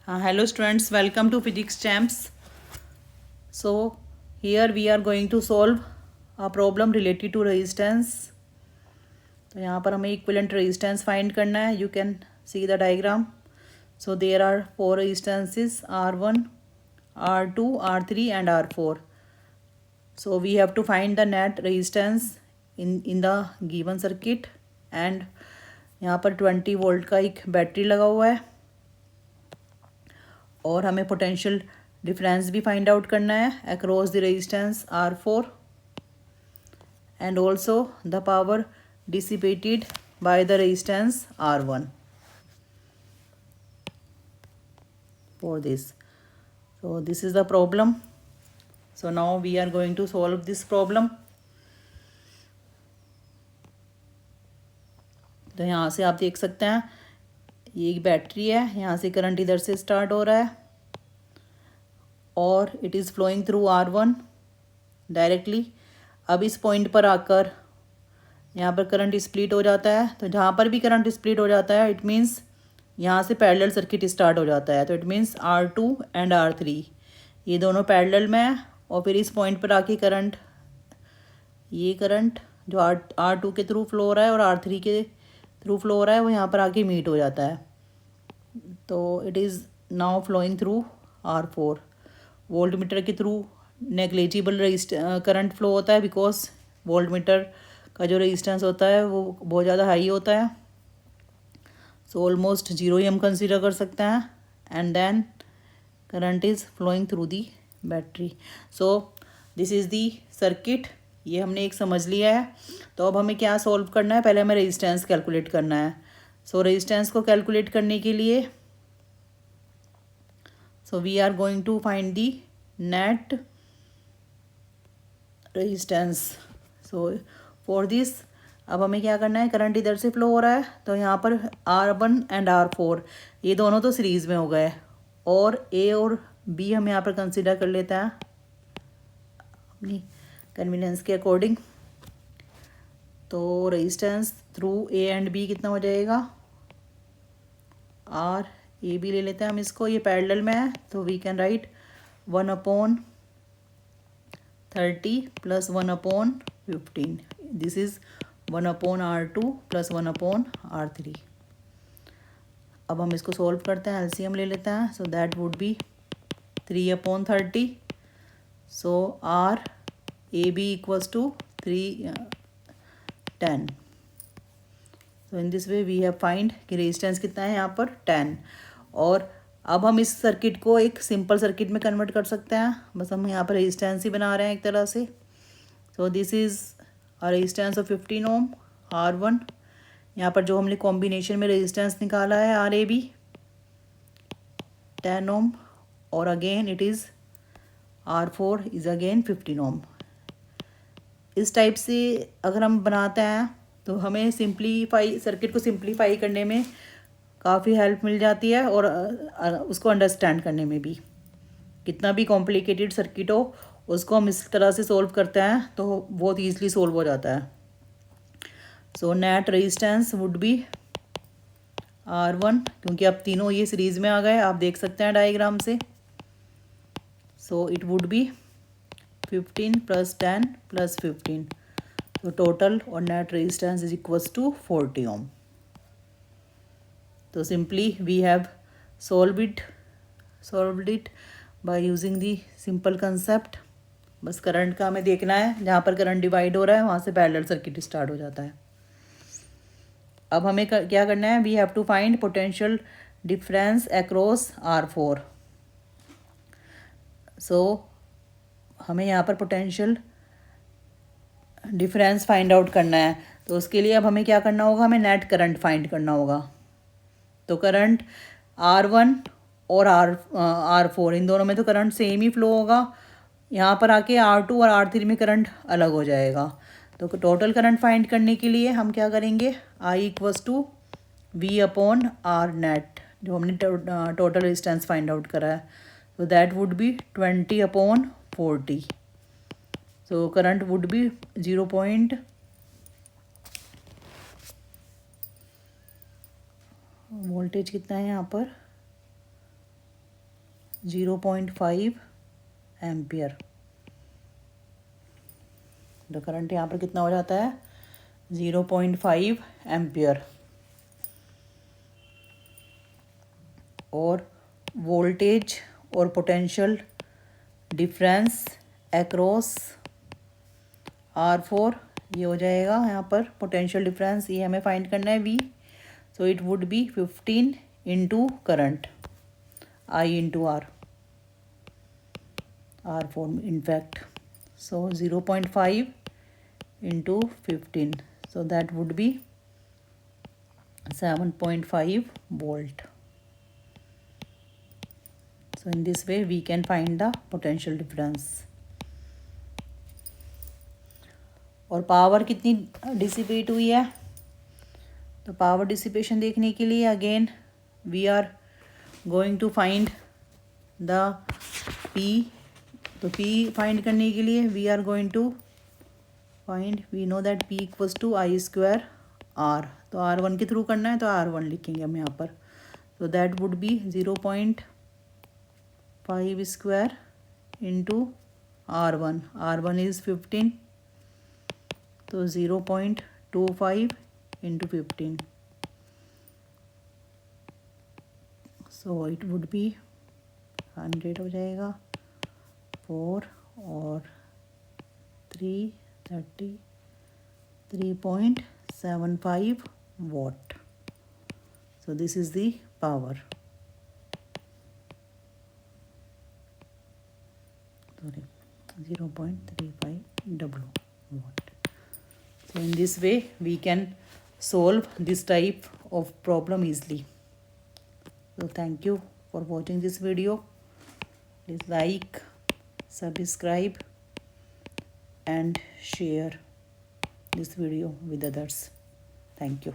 Hello students, welcome to Physics Champs. So here we are going to solve a problem related to resistance. तो यहाँ पर हमें equivalent resistance find करना है. You can see the diagram. So there are four resistances R1, R2, R3 and R4. So we have to find the net resistance in the given circuit. And यहाँ पर 20 volt का एक battery लगा हुआ है और हमें पोटेंशियल डिफरेंस भी फाइंड आउट करना है across the resistance R4 and also the power dissipated by the resistance R1 for this. So this is the problem. So now we are going to solve this problem. तो यहाँ से आप देख सकते हैं ये एक बैटरी है, यहाँ से करंट इधर से स्टार्ट हो रहा है और it is flowing through R1 directly. अब इस पॉइंट पर आकर यहाँ पर करंट स्प्लिट हो जाता है. तो जहाँ पर भी करंट स्प्लिट हो जाता है इट मीन्स यहाँ से पैरेलल सर्किट स्टार्ट हो जाता है. तो it means R2 and R3 ये दोनों पैरेलल में है और फिर इस पॉइंट पर आके करंट, ये करंट जो R2 के थ्रू फ्लो हो रहा है और R3 के थ्रू फ्लो हो रहा है वो यहाँ पर आके मीट हो जाता है. तो it is now flowing through R4. Volt meter के थ्रू नेग्लिजिबल करंट फ्लो होता है बिकॉज वोल्ट मीटर का जो रेजिस्टेंस होता है वो बहुत ज़्यादा हाई होता है. सो ऑलमोस्ट जीरो ही हम कंसिडर कर सकते हैं. And then current is flowing through the battery. So this is the circuit. ये हमने एक समझ लिया है. तो अब हमें क्या सॉल्व करना है, पहले हमें रेजिस्टेंस कैलकुलेट करना है. सो रेजिस्टेंस को कैलकुलेट करने के लिए so we are going to find the net resistance. so for this अब हमें क्या करना है, करंट इधर से फ्लो हो रहा है तो यहाँ पर R1 एंड R4 ये दोनों तो सीरीज़ में हो गए और A और B हम यहाँ पर कंसिडर कर लेते हैं अपनी कन्वीनियंस के अकॉर्डिंग. तो resistance through A and B कितना हो जाएगा, R ए बी ले लेते हैं हम इसको. ये पैरेलल में है तो we can write 1/30 plus 1/15. This is 1/R2 plus 1/R3. अब हम इसको सॉल्व करते हैं, एलसीएम ले लेते हैं. So that would be 3/30. So R A B equals to 10. So in this way we have find कि रेजिस्टेंस कितना है यहाँ पर 10. और अब हम इस सर्किट को एक सिंपल सर्किट में कन्वर्ट कर सकते हैं. बस हम यहाँ पर रेजिस्टेंस ही बना रहे हैं एक तरह से. So this is a resistance of 15 ohm R1. यहाँ पर जो हमने कॉम्बिनेशन में रेजिस्टेंस निकाला है RAB 10 ओम और again it is R4 is again 15 ओम. इस टाइप से अगर हम बनाते हैं तो हमें सिंप्लीफाई, सर्किट को सिंप्लीफाई करने में काफ़ी हेल्प मिल जाती है और उसको अंडरस्टैंड करने में भी. कितना भी कॉम्प्लिकेटेड सर्किट हो उसको हम इस तरह से सोल्व करते हैं तो बहुत ईजिली सोल्व हो जाता है. So net resistance would be R1 क्योंकि अब तीनों ये सीरीज़ में आ गए, आप देख सकते हैं डायग्राम से. So it would be 15 plus 10 plus 15. तो टोटल और net resistance is equals to 40 ohm. तो simply we have solved it by using the simple concept. बस करंट का हमें देखना है, जहाँ पर करंट डिवाइड हो रहा है वहाँ से पैरेलल सर्किट स्टार्ट हो जाता है. अब हमें क्या करना है, we have to find potential difference across R4. सो हमें यहाँ पर पोटेंशियल डिफरेंस फाइंड आउट करना है. तो उसके लिए अब हमें क्या करना होगा, हमें नेट करंट फाइंड करना होगा. तो करंट R1 और R4 इन दोनों में तो करंट सेम ही फ्लो होगा. यहाँ पर आके R2 और R3 में करंट अलग हो जाएगा. तो टोटल करंट फाइंड करने के लिए हम क्या करेंगे, I equals to V/R net, जो हमने टोटल रेजिस्टेंस फाइंड आउट करा है. तो that would B 20/40. So current would be 0. Voltage कितना है यहाँ पर 0.5 एम्पियर। तो करंट यहाँ पर कितना हो जाता है 0.5 एम्पियर। और वोल्टेज और पोटेंशियल डिफरेंस अक्रॉस R4, ये हो जाएगा यहाँ पर पोटेंशियल डिफरेंस, ये हमें फाइंड करना है V। So it would be 15 into current I into R4 in fact. So 0.5 into 15. So that would be 7.5 volt. So in this way we can find the potential difference. और power कितनी dissipate हुई है, तो power dissipation देखने के लिए again we are going to find the P। तो P find करने के लिए we are going to find, we know that P equals to I square R। तो R1 के थ्रू करना है तो R1 लिखेंगे हम यहाँ पर। तो that would B 0.5 square into R1। R1 is 15, तो 0.25 into 15। So it would B 100 हो जाएगा, 4 और 3 33.75 watt. So this is the power. Sorry, 0.35 W watt. So in this way we can solve this type of problem easily. So thank you for watching this video. Please like, subscribe and share this video with others. Thank you.